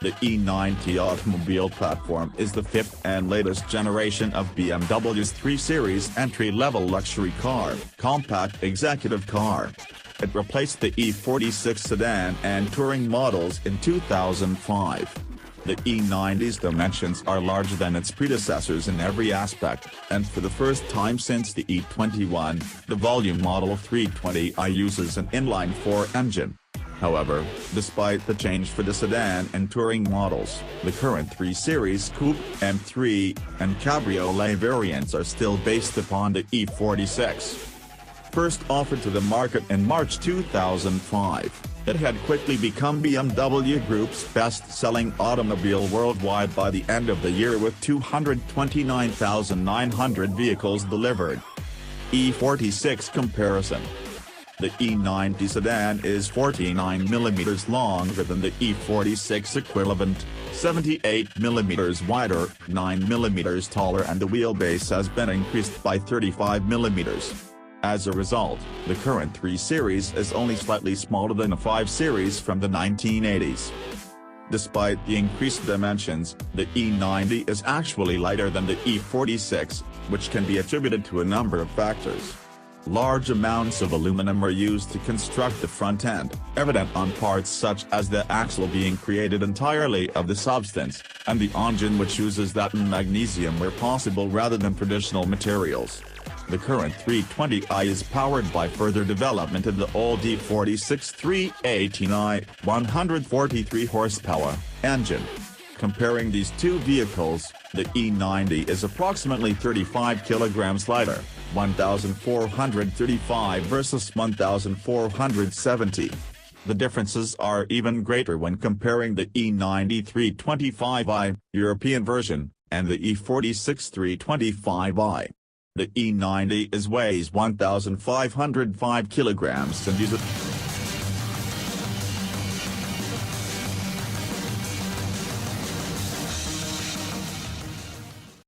The E90 automobile platform is the fifth and latest generation of BMW's 3 Series entry-level luxury car, compact executive car. It replaced the E46 sedan and touring models in 2005. The E90's dimensions are larger than its predecessors in every aspect, and for the first time since the E21, the volume model 320i uses an inline-4 engine. However, despite the change for the sedan and touring models, the current 3 Series Coupe, M3, and Cabriolet variants are still based upon the E46. First offered to the market in March 2005, it had quickly become BMW Group's best-selling automobile worldwide by the end of the year with 229,900 vehicles delivered. E46 comparison. The E90 sedan is 49 mm longer than the E46 equivalent, 78 mm wider, 9 mm taller, and the wheelbase has been increased by 35 mm. As a result, the current 3 Series is only slightly smaller than a 5 Series from the 1980s. Despite the increased dimensions, the E90 is actually lighter than the E46, which can be attributed to a number of factors. Large amounts of aluminum are used to construct the front end, evident on parts such as the axle being created entirely of the substance, and the engine which uses that in magnesium where possible rather than traditional materials. The current 320i is powered by further development of the old E46 318i 143 horsepower engine. Comparing these two vehicles, the E90 is approximately 35 kilograms lighter, 1,435 versus 1,470. The differences are even greater when comparing the E90 325i, European version, and the E46 325i. The E90 weighs 1,505 kilograms and uses